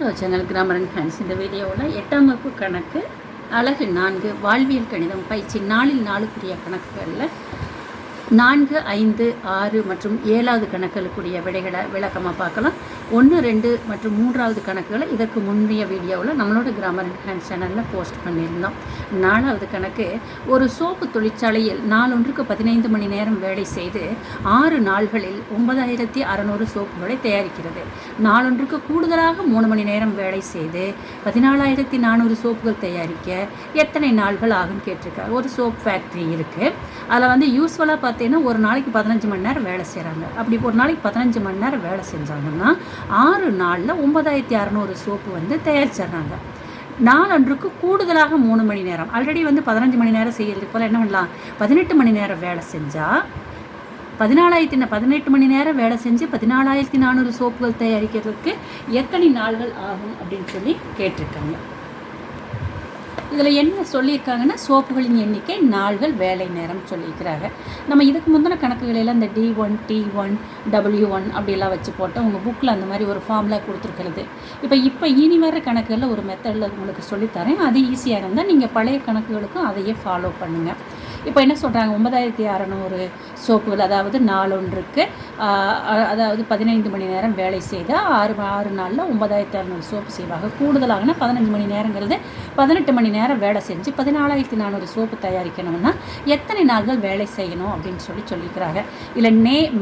Channel grammar and fans. இந்த வீடியோவில் 8ஆம் வகுப்பு கணக்கு அலகு 4 வாழ்வியல் கணிதம் பயிற்சி 4ல் 4 கணக்குகளில் 4, 5, 6 மற்றும் 7வது கணக்குகளுக்குரிய விடைகளை விளக்கமாக பார்க்கலாம். 1, 2 மற்றும் 3வது கணக்குகளை இதற்கு முந்தைய வீடியோவில் நம்மளோட கிராமர் அண்ட் ஹேண்ட் சேனலில் போஸ்ட் பண்ணியிருந்தோம். 4வது கணக்கு, ஒரு சோப்பு தொழிற்சாலையில் நாளொன்றுக்கு 15 மணி நேரம் வேலை செய்து 6 நாள்களில் 9600 சோப்புகளை தயாரிக்கிறது. நாளொன்றுக்கு கூடுதலாக 3 மணி நேரம் வேலை செய்து 14400 சோப்புகள் தயாரிக்க எத்தனை நாள்கள் ஆகும் கேட்டிருக்காரு. ஒரு சோப் ஃபேக்ட்ரி இருக்குது. அதில் யூஸ்வலாக பார்த்தீங்கன்னா ஒரு நாளைக்கு 15 மணி நேரம் வேலை செய்கிறாங்க. அப்படி ஒரு நாளைக்கு 15 மணி நேரம் வேலை செஞ்சாங்கன்னா 6 நாளில் 9600 சோப்பு தயாரிச்சிடுறாங்க. நாளொன்றுக்கு கூடுதலாக 3 மணி நேரம், ஆல்ரெடி 15 மணி நேரம் செய்யறதுக்கு போல் என்ன பண்ணலாம், 18 மணி நேரம் வேலை செஞ்சால் 18 மணி நேரம் வேலை செஞ்சு 14400 சோப்புகள் தயாரிக்கிறதுக்கு எத்தனை நாள்கள் ஆகும் அப்படின்னு சொல்லி கேட்டிருக்காங்க. இதில் என்ன சொல்லியிருக்காங்கன்னா, சோப்புகளின் எண்ணிக்கை, நாள்கள், வேலை நேரம் சொல்லியிருக்கிறாங்க. நம்ம இதுக்கு முந்தின கணக்குகளெல்லாம் இந்த D1, T1, W1 அப்படியெல்லாம் வச்சு போட்டோம். உங்கள் புக்கில் அந்த மாதிரி ஒரு ஃபார்முலா கொடுத்துருக்கிறது. இப்போ இனி வர கணக்குகளில் ஒரு மெத்தடில் உங்களுக்கு சொல்லித்தரேன். அது ஈஸியாக இருந்தால் நீங்கள் பழைய கணக்குகளுக்கும் அதையே ஃபாலோ பண்ணுங்கள். இப்போ என்ன சொல்கிறாங்க, 9600 சோப்புகள், அதாவது நாளொன்றுக்கு அதாவது 15 மணி நேரம் வேலை செய்தால் 6 நாளில் 9600 சோப்பு செய்வாங்க. கூடுதலாகனா 15 மணி நேரங்கிறது 18 மணி நேரம் வேலை செஞ்சு 14400 சோப்பு தயாரிக்கணும்னா எத்தனை நாள்கள் வேலை செய்யணும் அப்படின்னு சொல்லிக்கிறாங்க. இல்லை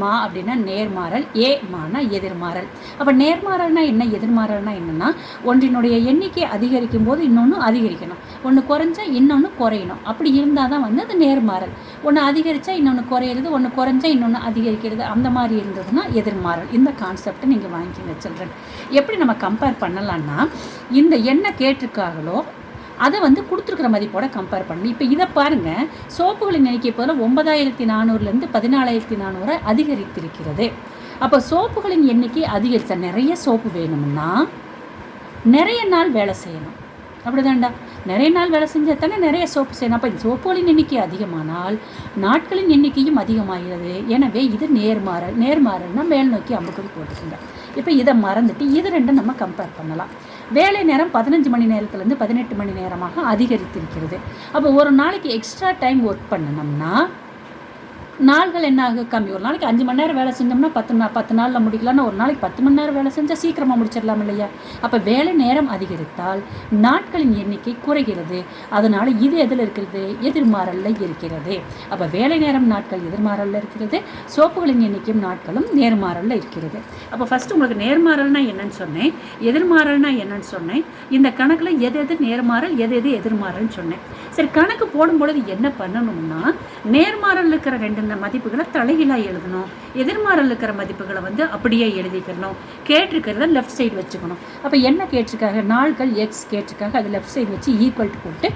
மா அப்படின்னா நேர்மாறல், மானா எதிர்மாறல். அப்போ நேர்மாறல்னா என்ன, எதிர்மாறல்னா என்னென்னா, ஒன்றினுடைய எண்ணிக்கை அதிகரிக்கும் போது இன்னொன்று அதிகரிக்கணும், ஒன்று குறைஞ்சா இன்னொன்று குறையணும். அப்படி இருந்தால் தான் அது நேர்மாறல். ஒன்று அதிகரித்தா இன்னொன்று குறையிறது, ஒன்று குறைஞ்சா இன்னொன்று அதிகரிக்கிறது, அந்த மாதிரி இருந்ததுன்னா எதிர்மாறல். இந்த கான்செப்டை நீங்கள் வாங்கிக்கிங்க சில்ட்ரன். எப்படி நம்ம கம்பேர் பண்ணலான்னா, இந்த என்ன கேட்டிருக்காங்களோ அதை கொடுத்துருக்குற மதிப்போட கம்பேர் பண்ணணும். இப்போ இதை பாருங்கள், சோப்புகளின் எண்ணிக்கை போல 9400லேருந்து 14400 அதிகரித்திருக்கிறது. அப்போ சோப்புகளின் எண்ணிக்கை அதிகரித்தா நிறைய சோப்பு வேணும்னா நிறைய நாள் வேலை செய்யணும். அப்படிதான்டா, நிறைய நாள் வேலை செஞ்சால் தானே நிறைய சோப்பு செய்யணும். அப்போ சோப்புகளின் எண்ணிக்கை அதிகமானால் நாட்களின் எண்ணிக்கையும் அதிகமாகிறது. எனவே இது நேர்மாறல். நேர்மாறல்னா மேல் நோக்கி அம்புக்குறி போட்டுக்கோங்க. இப்போ இதை மறந்துட்டு இது ரெண்டும் நம்ம கம்பேர் பண்ணலாம். வேலை நேரம் 15 மணி நேரத்துலேருந்து 18 மணி நேரமாக அதிகரித்திருக்கிறது. அப்போ ஒரு நாளைக்கு எக்ஸ்ட்ரா டைம் ஒர்க் பண்ணணும்னா நாள்கள் என்ன ஆகும், கம்மி. ஒரு நாளைக்கு 5 மணி நேரம் வேலை செஞ்சோம்னா 10 நாளில் முடிக்கலாம்னா ஒரு நாளைக்கு 10 மணி நேரம் வேலை செஞ்சால் சீக்கிரமாக முடிச்சிடலாம் இல்லையா. அப்போ வேலை நேரம் அதிகரித்தால் நாட்களின் எண்ணிக்கை குறைகிறது. அதனால் இது எதில் இருக்கிறது, எதிர்மாறலில் இருக்கிறது. அப்போ வேலை நேரம் நாட்கள் எதிர்மாறலில் இருக்கிறது, சோப்புகளின் எண்ணிக்கையும் நாட்களும் நேர்மாறலில் இருக்கிறது. அப்போ ஃபஸ்ட்டு உங்களுக்கு நேர்மாறல்னா என்னன்னு சொன்னேன், எதிர்மாறல்னா என்னன்னு சொன்னேன். இந்த கணக்கில் எது நேர்மாறல், எது எதிர்மாறல்னு சொன்னேன். சரி, கணக்கு போடும்பொழுது என்ன பண்ணணும்னா, நேர்மாறல் இருக்கிற ரெண்டு மதிப்புகளை தலைகீழாக எழுதணும், எதிர்மாறல் இருக்கிற மதிப்புகளை அப்படியே எழுதிக்கணும். கேட்டிருக்கிறத லெஃப்ட் சைடு வச்சுக்கணும். அப்போ என்ன கேட்டிருக்காங்க, நாள்கள் எக்ஸ் கேட்டிருக்காங்க, அது லெஃப்ட் சைடு வச்சு ஈக்குவல் டு போட்டு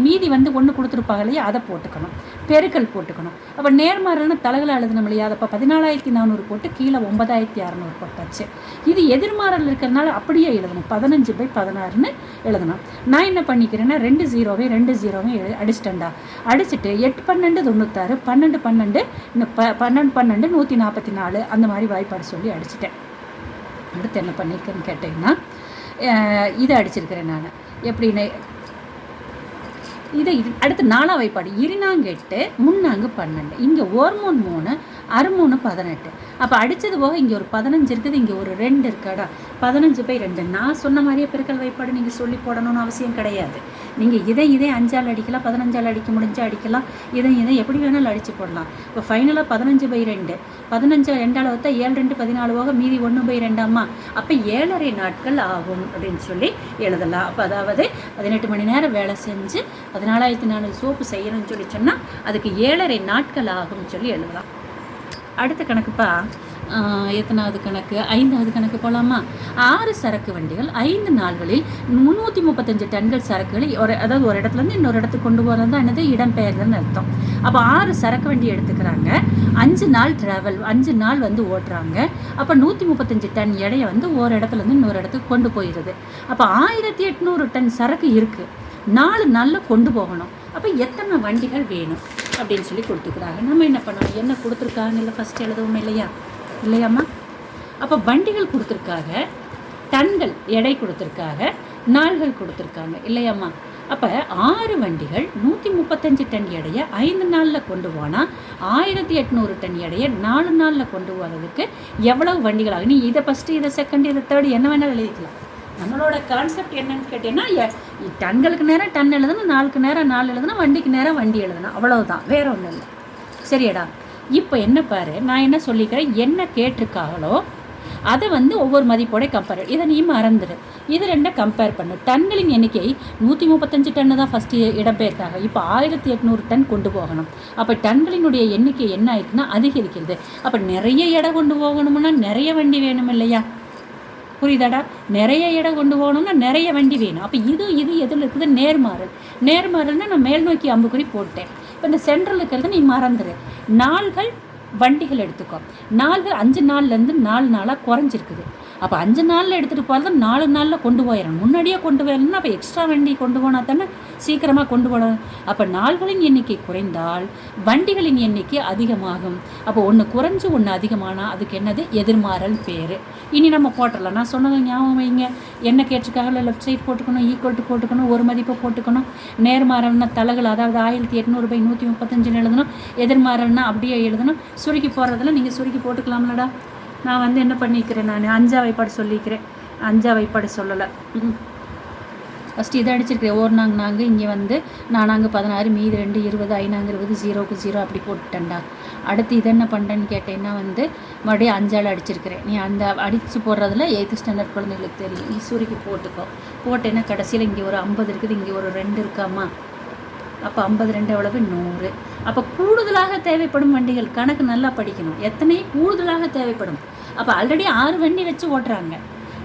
மீதி ஒன்று கொடுத்துருப்பாங்க இல்லையா, அதை போட்டுக்கணும், பெருக்கல் போட்டுக்கணும். அப்போ நேர்மாறல்னு தலைகளாக எழுதணும் இல்லையா, அதை இப்போ 14400 போட்டு கீழே 9600 போட்டாச்சு. இது எதிர்மாறல் இருக்கிறதுனால அப்படியே எழுதணும், 15/16ன்னு எழுதணும். நான் என்ன பண்ணிக்கிறேன்னா 2 0வையும் அடிச்சிட்டேன்டா. அடிச்சுட்டு 8 12 96, 12 12 144 அந்த மாதிரி வாய்ப்பாடு சொல்லி அடிச்சிட்டேன். அடுத்து என்ன பண்ணியிருக்கேன்னு கேட்டிங்கன்னா, இதை அடிச்சிருக்கிறேன் நான். எப்படின்னு இது அடுத்து 4ஆம் வாய்ப்பாடு, 2 3 12, இங்கே 1 3 6 3 18. அப்போ அடித்தது போக இங்கே ஒரு 15 இருக்குது, இங்கே ஒரு 2 இருக்காடா, 15/2. நான் சொன்ன மாதிரியே பெருக்கல் வாய்ப்பாடு நீங்கள் சொல்லி போடணும்னு அவசியம் கிடையாது. நீங்கள் இதே 5ஆல் அடிக்கலாம், 15ஆல் அடிக்க முடிஞ்சால் அடிக்கலாம், இதை எப்படி வேணாலும் அடித்து போடலாம். இப்போ ஃபைனலாக 15/2, 15 2ஆல் வச்சா 7 2 14 போக மீதி 1/2 அம்மா. அப்போ 7.5 நாட்கள் ஆகும் அப்படின்னு சொல்லி எழுதலாம். அப்போ அதாவது 18 மணி நேரம் வேலை செஞ்சு 14400 சோப்பு செய்யணும்னு சொல்லி சொன்னால் அதுக்கு 7.5 நாட்கள் ஆகும்னு சொல்லி எழுதலாம். அடுத்த கணக்குப்பா, எத்தனாவது கணக்கு, 5வது கணக்கு போகலாமா. 6 சரக்கு வண்டிகள் 5 நாள்களில் 335 டன்கள் சரக்குகளை அதாவது ஒரு இடத்துலேருந்து இன்னொரு இடத்துக்கு கொண்டு போகிறது தான் என்னது, இடம்பெயர்தல்னு அர்த்தம். அப்போ 6 சரக்கு வண்டி எடுத்துக்கிறாங்க, 5 நாள் ட்ராவல், 5 நாள் ஓட்டுறாங்க. அப்போ 135 டன் எடையை ஒரு இடத்துலேருந்து இன்னொரு இடத்துக்கு கொண்டு போயிடுது. அப்போ 1800 டன் சரக்கு இருக்குது, 4 நாளில் கொண்டு போகணும். அப்போ எத்தனை வண்டிகள் வேணும் அப்படின்னு சொல்லி கொடுத்துக்கிறாங்க. நம்ம என்ன பண்ணணும், என்ன கொடுத்துருக்காங்க இல்லை ஃபஸ்ட்டு எழுதவும் இல்லையாம்மா. அப்போ வண்டிகள் கொடுத்துருக்காங்க, டன்கள் எடை கொடுத்துருக்காங்க, நாள்கள் கொடுத்துருக்காங்க இல்லையாம்மா. அப்போ 6 வண்டிகள் 135 டன் எடையை 5 நாளில் கொண்டு போனால் 1800 டன் எடையை 4 நாளில் கொண்டு போகிறதுக்கு எவ்வளவு வண்டிகள் ஆகும்? நீ இதை ஃபஸ்ட்டு, இதை செகண்ட், இதை தேர்டு என்ன வேணாலும் எழுதிக்கலாம். நம்மளோட கான்செப்ட் என்னன்னு கேட்டீங்கன்னா, டன்களுக்கு நேரம் டன் எழுதணும், நாளுக்கு நேரம் நாள் எழுதணும், வண்டிக்கு நேரம் வண்டி எழுதணும், அவ்வளவுதான், வேற ஒன்றும் இல்லை. சரியாடா? இப்போ என்ன பாரு, நான் என்ன சொல்லிக்கிறேன், என்ன கேட்டிருக்காங்களோ அதை ஒவ்வொரு மதிப்போட கம்பேர், இதை நீ மறந்துடு. இது ரெண்டை கம்பேர் பண்ணு. டன்களின் எண்ணிக்கை 135 டன்னு தான் ஃபஸ்ட்டு இடம்பெயர்த்தாங்க. இப்போ 1800 டன் கொண்டு போகணும். அப்போ டன்களினுடைய எண்ணிக்கை என்ன ஆயிடுச்சுன்னா அதிகரிக்கிறது. அப்போ நிறைய எடை கொண்டு போகணும்னா நிறைய வண்டி வேணும் இல்லையா? புரியுதாடா? நிறைய இடம் கொண்டு போகணும்னா நிறைய வண்டி வேணும். அப்போ இது எதில் இருக்குது? நேர்மாறல். நேர்மாறல்னா நான் மேல் நோக்கி அம்புக்குறி போட்டேன். இப்போ இந்த சென்ட்ரல் இருக்கிறத நீ மறந்துடு. நாள்கள் வண்டிகள் எடுத்துக்கோ. நாள்கள் 5 நாள்லேருந்து 4 நாளாக குறைஞ்சிருக்குது. அப்போ 5 நாளில் எடுத்துகிட்டு போகிறத 4 நாளில் கொண்டு போயிடணும். முன்னாடியே கொண்டு போயிடணும்னா அப்போ எக்ஸ்ட்ரா வண்டி கொண்டு போனால் தானே சீக்கிரமாக கொண்டு போகணும். அப்போ நாள்களின் எண்ணிக்கை குறைந்தால் வண்டிகளின் எண்ணிக்கை அதிகமாகும். அப்போ ஒன்று குறைஞ்சி ஒன்று அதிகமானால் அதுக்கு என்னது? எதிர்மாறல் பேர். இனி நம்ம போட்டுடலாம். நான் சொன்னதை ஞாபகம் வைங்க. என்ன கேட்டிருக்காங்களோ லெஃப்ட் சைட் போட்டுக்கணும், ஈக்குவல் டு போட்டுக்கணும், ஒரு மதிப்பை போட்டுக்கணும். நேர்மாறல்னா தலைகள், அதாவது 1800/135 எழுதணும். எதிர்மாறல்னா அப்படியே எழுதணும். சுருக்கி போடுறதில் நீங்கள் சுருக்கி போட்டுக்கலாம்லடா. நான் என்ன பண்ணிக்கிறேன், நான் 5ஆம் வாய்ப்பாடு சொல்லிக்கிறேன். 5ஆம் வாய்ப்பாடு சொல்லலை. ஃபஸ்ட்டு இதை அடிச்சிருக்கிறேன். ஓர் நாங்கள் இங்கே நானாங்க 16, மீது 2, 20, 5 20, 0க்கு 0 அப்படி போட்டுட்டேன்டா. அடுத்து இதை என்ன பண்ணுறேன்னு கேட்டேன்னா மறுபடியும் 5ஆல் அடிச்சிருக்கிறேன். நீ அந்த அடித்து போடுறதுல 8th ஸ்டாண்டர்ட் குழந்தைங்களுக்கு தெரியும். நீ சுருக்கி போட்டுக்கோ. போட்டேன்னா கடைசியில் இங்கே ஒரு 50 இருக்குது, இங்கே ஒரு 2 இருக்காம்மா. அப்போ 52 எவ்வளவு? 100. அப்போ கூடுதலாக தேவைப்படும் வண்டிகள் கணக்கு நல்லா படிக்கணும். எத்தனை கூடுதலாக தேவைப்படும்? அப்போ ஆல்ரெடி 6 வண்டி வச்சு ஓட்டுறாங்க.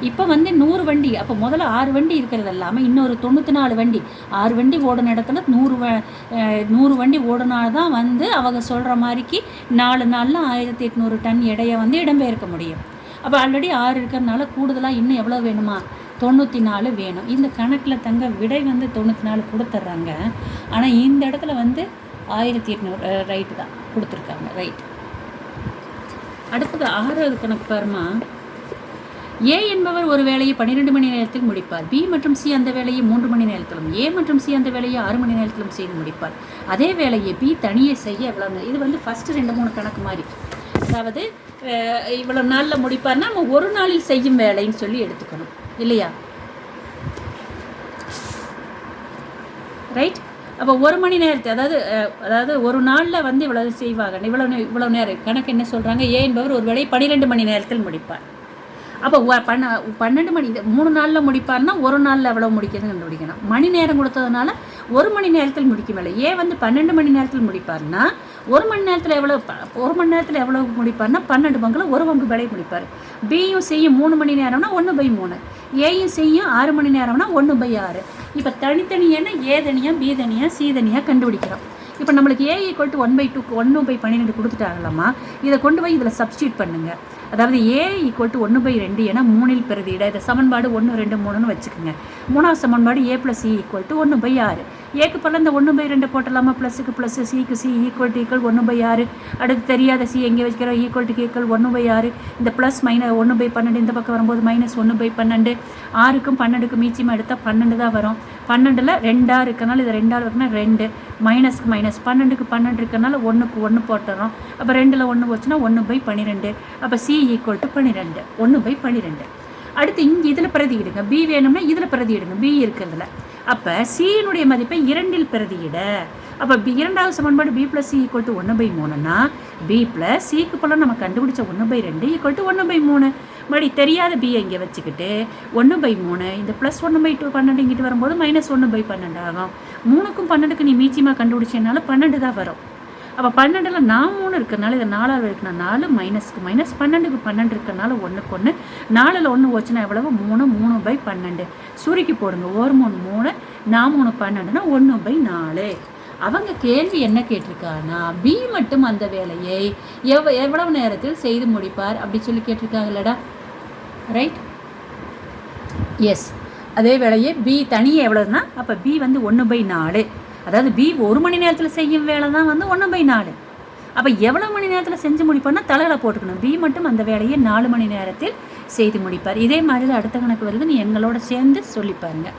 இப்போ 100 வண்டி. அப்போ முதல்ல 6 வண்டி இருக்கிறது இல்லாமல் இன்னொரு 94 வண்டி, 6 வண்டி ஓடின இடத்துல 100 வண்டி ஓடினால்தான் அவங்க சொல்கிற மாதிரிக்கு 4 நாளில் 1800 டன் எடையை இடம்பெயர்க்க முடியும். அப்போ ஆல்ரெடி 6 இருக்கிறதுனால கூடுதலாக இன்னும் எவ்வளோ வேணுமா? 94 வேணும். இந்த கணக்கில் தங்க விடை 94 கொடுத்துட்றாங்க. ஆனால் இந்த இடத்துல 1800 ரைட்டு தான் கொடுத்துருக்காங்க. ரைட். அடுத்தது 6வது கணக்கு பாருமா. ஏ என்பவர் ஒரு வேலையை 12 மணி நேரத்தில் முடிப்பார். பி மற்றும் சி அந்த வேலையை 3 மணி நேரத்திலும், ஏ மற்றும் சி அந்த வேலையை 6 மணி நேரத்திலும் செய்து முடிப்பார். அதே வேலையை பி தனியே செய்ய எவ்வளோ? இது ஃபஸ்ட்டு 2-3 கணக்கு மாதிரி. அதாவது இவ்வளோ நாளில் முடிப்பார்னா நம்ம ஒரு நாளில் செய்யும் வேலைன்னு சொல்லி எடுத்துக்கணும் இல்லையா? ரைட். அப்போ 1 மணி நேரத்தை அதாவது ஒரு நாளில் இவ்வளோ செய்வாங்க. இவ்வளோ நேரம் கணக்கு என்ன சொல்கிறாங்க? ஏ என்பவர் ஒரு வேலையை 12 மணி நேரத்தில் முடிப்பார். அப்போ 12 மணி 3 நாளில் முடிப்பார்னா ஒரு நாளில் எவ்வளோ முடிக்கிறதுன்னு கண்டுபிடிக்கணும். மணி நேரம் கொடுத்ததுனால 1 மணி நேரத்தில் முடிக்கும் வேலை. ஏ 12 மணி நேரத்தில் முடிப்பார்னா 1 மணி நேரத்தில் எவ்வளோ முடிப்பார்னா 12 பங்கில் 1 பங்கு வேலையை முடிப்பார். பியும் செய்யும் 3 மணி நேரம்னா 1/3. ஏயும் செய்யும் 6 மணி நேரம்னா 1/6. இப்போ தனித்தனியான ஏ தனியாக, பி தனியாக, சி தனியாக கண்டுபிடிக்கிறோம். இப்போ நம்மளுக்கு ஏ = 1/2 1/12 கொடுத்துட்டாங்களாம்மா. இதை கொண்டு போய் இதில் சப்ஸ்டியூட் பண்ணுங்கள். அதாவது ஏ = 1/2 என 3இல் பிரதியிட. இதை சமன்பாடு 1, 2, 3ன்னு வச்சுக்கோங்க. 3வது சமன்பாடு a + c = 1/6. ஏக்கு பல இந்த 1/2 போட்டலாமா? ப்ளஸுக்கு ப்ளஸ், சிக்கு சி = 1/6. அடுத்து தெரியாத சி எங்கே வச்சுக்கிறோம்? = 1/6. இந்த ப்ளஸ் மைனஸ் 1/12 இந்த பக்கம் வரும்போது -1/12. 6க்கும் 12க்கும் மீச்சியமாக எடுத்தால் 12 தான் வரும். 12ல் 2 இருக்கனால இதை 2 இருக்குன்னா 2, மைனஸ்க்கு மைனஸ், 12க்கு 12 இருக்கனால 1க்கு 1 போட்டுறோம். அப்போ 2ல் 1 போச்சுன்னா 1/12. அப்போ சி = 12, 1/12. அடுத்து இங்கே இதில் பிரதியிடுங்க. பி வேணும்னா இதில் பிரதியிடுங்க, பி இருக்கிறதுல. அப்போ சியினுடைய மதிப்பை 2இல் பிரதியிட. அப்போ இரண்டாவது சமன்பாடு b + c = 1/3னா b + சிக்கு போல நம்ம கண்டுபிடிச்ச 1/2 = 1/3. மறுபடி தெரியாத b இங்கே வச்சுக்கிட்டு 1/3 இந்த +1/12 இங்கிட்டு வரும்போது -1/12 ஆகும். 3க்கும் 12க்கு நீ மீச்சியமாக கண்டுபிடிச்சனால 12 தான் வரும். அப்போ 12ல் 3 இருக்கிறனால இதை 4ஆல் இருக்குன்னா 4, மைனஸ்க்கு மைனஸ், 12க்கு 12 இருக்கிறனால 1க்கு 1, 4ல் 1 போச்சுன்னா எவ்வளவு? 3, 3/12. சுருக்கி போடுங்க. 1 3 3, 4 3 12னா 1/4. அவங்க கேள்வி என்ன கேட்டிருக்காங்கன்னா பி மட்டும் அந்த வேலையை எவ்வளவு நேரத்தில் செய்து முடிப்பார் அப்படி சொல்லி கேட்டிருக்காங்களடா. ரைட். எஸ். அதே வேலையை பி தனியே எவ்வளோன்னா அப்போ பி 1/4. அதாவது பி 1 மணி நேரத்தில் செய்யும் வேலை தான் 1/4. அப்போ எவ்வளோ மணி நேரத்தில் செஞ்சு முடிப்போம்னா தலையில் போட்டுக்கணும். பி மட்டும் அந்த வேலையை 4 மணி நேரத்தில் செய்து முடிப்பார். இதே மாதிரி தான் அடுத்த கணக்கு வருது, நீ எங்களோட சேர்ந்து சொல்லி பாருங்கள்.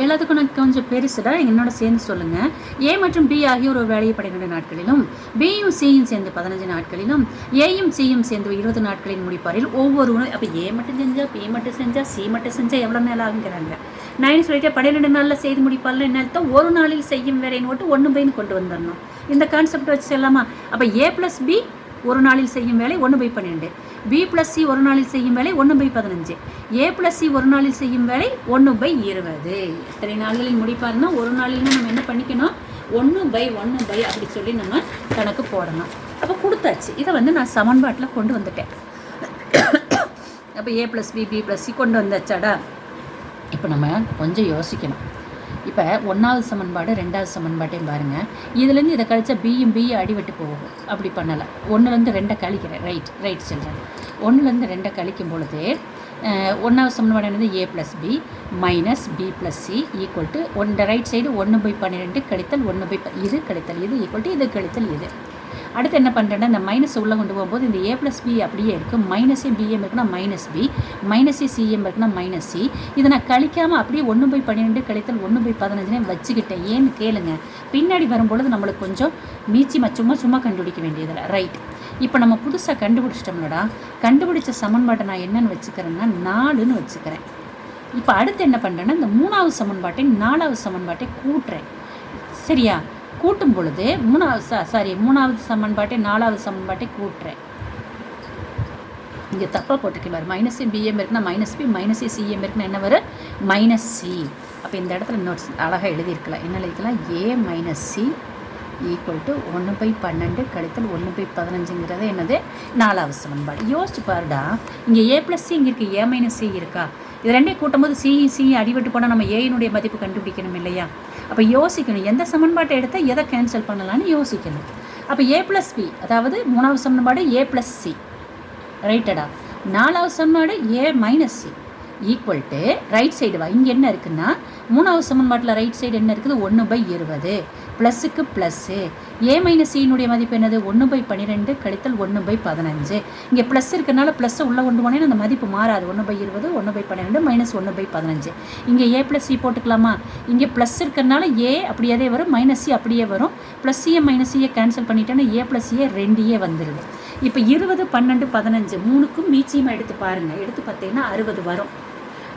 7வது கணக்கு கொஞ்சம் பெருசுடா, என்னோட சேர்ந்து சொல்லுங்கள். ஏ மற்றும் பி ஆகியோர் ஒரு வேலையை 12 நாட்களிலும், பியும் சியும் சேர்ந்து 15 நாட்களிலும், ஏயும் சியும் சேர்ந்து 20 நாட்களில் முடிப்பாரில் ஒவ்வொருவரும். அப்போ ஏ மட்டும் செஞ்சால், பி மட்டும் செஞ்சால், சி மட்டும் செஞ்சால் எவ்வளோ நாள் ஆகுங்கிறாங்க. நான் சொல்லிட்டு 12 நாளில் செய்து முடிப்பார்ல என்ன அர்த்தம்? ஒரு நாளில் செய்யும் வேலைன்னு ஓட்டு 1/n கொண்டு வந்துடணும். இந்த கான்செப்ட் வச்சு செல்லாமா? அப்போ ஏ + பி ஒரு நாளில் செய்யும் வேலை 1/12, பி + சி ஒரு நாளில் செய்யும் வேலை 1/15, ஏ + சி ஒரு நாளில் செய்யும் வேலை 1/20. எத்தனை நாள்களில் முடிப்பாருன்னா ஒரு நாளில்னா நம்ம என்ன பண்ணிக்கணும்? 1/1 அப்படி சொல்லி நம்ம கணக்கு போடணும். அப்போ கொடுத்தாச்சு. இதை வந்து நான் சமன்பாட்டில் கொண்டு வந்துட்டேன். அப்போ ஏ + பி, பி + சி கொண்டு வந்தாச்சாடா. இப்போ நம்ம கொஞ்சம் யோசிக்கணும். இப்போ 1வது சமன்பாடு 2வது சமன்பாட்டையும் பாருங்கள். இதுலேருந்து இதை கழிச்சா பியும் பியும் அடிவிட்டு போகும். அப்படி பண்ணலை. 1லேருந்து 2 கழிக்கிறேன். ரைட் சொல்கிறேன். 1லேருந்து 2 கழிக்கும் பொழுது 1வது சமன்பாடு என்னது? A + B minus B + C equal to இந்த ரைட் சைடு 1/12 கழித்தல் 1/10 இது கழித்தல் இது ஈக்குவல் டு இது கழித்தல் இது. அடுத்து என்ன பண்ணுறேன்னா, இந்த மைனஸ் உள்ளே கொண்டு போகும்போது இந்த ஏ + பி அப்படியே இருக்குது. மைனஸே பிஎம் இருக்குன்னா -b, மைனஸே சிஎம் இருக்குன்னா -c. இதை நான் கழிக்காமல் அப்படியே 1/12 கழித்தல் 1/15 வச்சுக்கிட்டேன். ஏன்னு கேளுங்க, பின்னாடி வரும்பொழுது நம்மளுக்கு கொஞ்சம் மீச்சி சும்மா கண்டுபிடிக்க வேண்டியதில்லை. ரைட். இப்போ நம்ம புதுசாக கண்டுபிடிச்சிட்டோம்லடா. கண்டுபிடிச்ச சமன்பாட்டை நான் என்னென்னு வச்சுக்கிறேன்னா 4ன்னு வச்சுக்கிறேன். இப்போ அடுத்து என்ன பண்ணுறேன்னா, இந்த 3வது சமன்பாட்டை 4வது சமன்பாட்டை கூட்டுறேன். சரியா? கூட்டும் பொழுது 3வது சமன்பாட்டை 4வது சமன்பாட்டை கூட்டுறேன். இங்கே தப்பாக போட்டுக்கிறார். மைனஸ் பிஎம் இருக்குன்னா -b, மைனஸ் சிஎம் இருக்குன்னா என்ன வரும்? -c. அப்போ இந்த இடத்துல நோட்ஸ் அழகாக எழுதியிருக்கலாம். என்ன எழுதிக்கலாம்? ஏ - சி ஈக்குவல் டு 1/12 கழித்தல் 1/15ங்கிறது என்னது? 4வது சமன்பாடு. யோசிச்சு பாருடா. இங்கே ஏ + சி இங்கே இருக்குது, ஏ - சி இருக்கா? இது ரெண்டே கூட்டும் போது சி அடிவிட்டு போனால் நம்ம ஏயினுடைய மதிப்பு கண்டுபிடிக்கணும் இல்லையா? அப்போ யோசிக்கணும், எந்த சமன்பாட்டை எடுத்தால் எதை கேன்சல் பண்ணலான்னு யோசிக்கணும். அப்போ ஏ + பி, அதாவது 3வது சமன்பாடு ஏ + சி ரைட்டடா. 4வது சமன்பாடு ஏ - C equal to right side வா. இங்கே என்ன இருக்குன்னா 3வது சமன்பாட்டில் ரைட் சைடு என்ன இருக்குது? 1/20 ப்ளஸுக்கு ப்ளஸ்ஸு. ஏ - சியினுடைய மதிப்பு என்னது? 1/12 கழித்தல் 1/15. இங்கே ப்ளஸ் இருக்கிறனால ப்ளஸ்ஸை உள்ளே கொண்டு போனேன்னா அந்த மதிப்பு மாறாது. 1/20 1/12 -1/15. இங்கே ஏ + சி போட்டுக்கலாமா? இங்கே ப்ளஸ் இருக்கிறனால ஏ அப்படியே வரும், -சி அப்படியே வரும். ப்ளஸ் சியை -சியை கேன்சல் பண்ணிட்டேன்னா ஏ + ஏ 2 வந்துடுது. இப்போ 20 12 15 3க்கும் மீச்சியமாக எடுத்து பாருங்கள். எடுத்து பார்த்தீங்கன்னா 60 வரும்.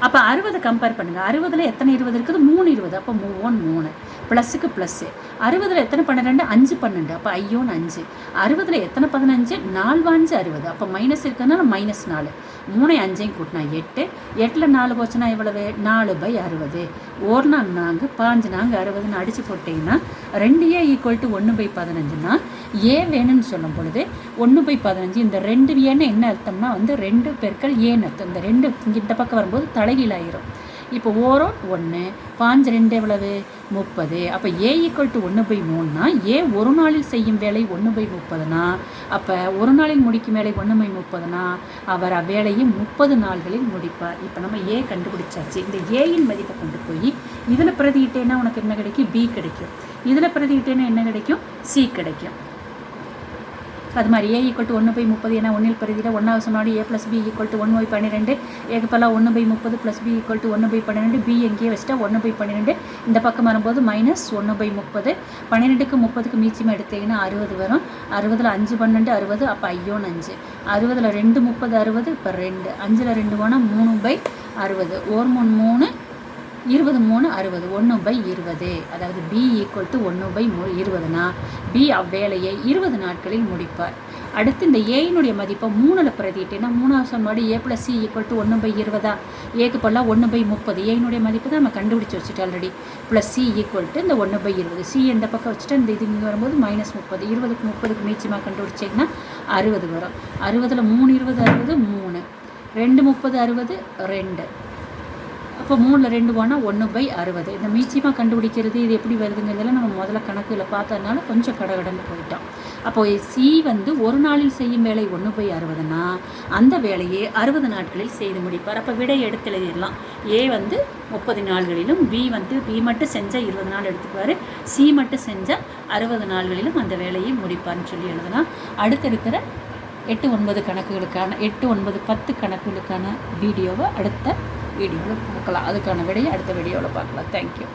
அப்போ 60 கம்பேர் பண்ணுங்கள். 60ல் எத்தனை 20 இருக்குது? 3 20. அப்போ 3 ப்ளஸுக்கு ப்ளஸ்ஸு. 60ல் எத்தனை 12? 5 12. அப்போ 5 60ல் எத்தனை 15? 4 5 60. அப்போ மைனஸ் இருக்கிறதுனால -4. 3 5 கூட்டினா 8. 8ல் 4 போச்சுன்னா எவ்வளவு? 4/60. 1 4 5 4 60ன்னு அடித்து போட்டிங்கன்னா 2A ஈக்குவல் டு 1/15னா ஏ வேணும்னு சொல்லும் பொழுது 1/15. இந்த 2 ஏன்னு என்ன அர்த்தம்னா வந்து 2 பெருக்கல் ஏன்னு அர்த்தம். இந்த 2 இந்த பக்கம் வரும்போது தலைகீழாயிரும். இப்போ 1 1 5 2 எவ்வளவு? 30. அப்போ ஏ ஈக்குவல் டு 1/3னா ஏ ஒரு நாளில் செய்யும் வேலை 1/30னா அப்போ ஒரு நாளில் முடிக்கும் வேலை 1/30னா அவர் அவ்வேளையை 30 நாள்களில் முடிப்பார். இப்போ நம்ம ஏ கண்டுபிடிச்சாச்சு. இந்த ஏயின் மதிப்பை கொண்டு போய் இதில் பிரதியிட்டேன்னா உனக்கு என்ன கிடைக்கும்? பி கிடைக்கும். இதில் பிரதியிட்டேன்னா என்ன கிடைக்கும்? சி கிடைக்கும். அது மாதிரி ஏ ஈக்குவல் டு 1/30 ஏன்னா 1ல் பிரதியிட 1வது சமன்பாடு ஏ + பி ஈக்குவல் டு 1/12 ஏக்கு பலாம் 1/30 + பி ஈக்குவல் டு 1/12. பி எங்கேயே வச்சுட்டா 1/12. இந்த பக்கம் வரும்போது -1/30. 12க்கு 30க்கு மீச்சமாக எடுத்தீங்கன்னா 60 வரும். 60ல் 5 12 60. அப்போ 5 60ல் 2 30 60. இப்போ 2 5ல் 2 போனால் 3/60. 1 3 23 60. 1/20. அதாவது பி ஈக்குவல் டு 1/20னா பி அவ்வேளையை 20 நாட்களில் முடிப்பார். அடுத்து இந்த ஏயினுடைய மதிப்பை 3ல் பிரதிட்டேன்னா 3வது சமன்பாடு ஏ + சி ஈக்குவல் டு 1/20. ஏக்கு போலாம் 1/30. ஏயினுடைய மதிப்பு தான் நம்ம கண்டுபிடிச்சி வச்சுட்டு already. Plus C equal to இந்த 1/20. சி இந்த பக்கம் வச்சுட்டு இந்த இது இங்கே வரும்போது -30. 20க்கு 30க்கு மீச்சமாக கண்டுபிடிச்சிங்கன்னா 60 வரும். 60ல் 3 20 60 3 2 30 60 2. அப்போ 3ல் 2 போனால் 1/60. இந்த மீச்சியமாக கண்டுபிடிக்கிறது இது எப்படி வருதுங்கிறதுல நம்ம முதல்ல கணக்கில் பார்த்ததுனால கொஞ்சம் கடகடன்னு போயிட்டோம். அப்போது சி வந்து ஒரு நாளில் செய்யும் வேலை 1/60னா அந்த வேலையை 60 நாட்களில் செய்து முடிப்பார். அப்போ விடை எடுத்து எழுதிடலாம். ஏ வந்து 30 நாள்களிலும், பி மட்டும் செஞ்சால் 20 நாள் எடுத்துக்குவார், சி மட்டும் செஞ்சால் 60 நாள்களிலும் அந்த வேலையை முடிப்பார்னு சொல்லி எழுதலாம். அடுத்து இருக்கிற 8 9 கணக்குகளுக்கான 8 9 10 கணக்குகளுக்கான வீடியோவை அடுத்த வீடியோவில் பார்க்கலாம். அதுக்கான விடையை அடுத்த வீடியோவில் பார்க்கலாம். தேங்க்யூ.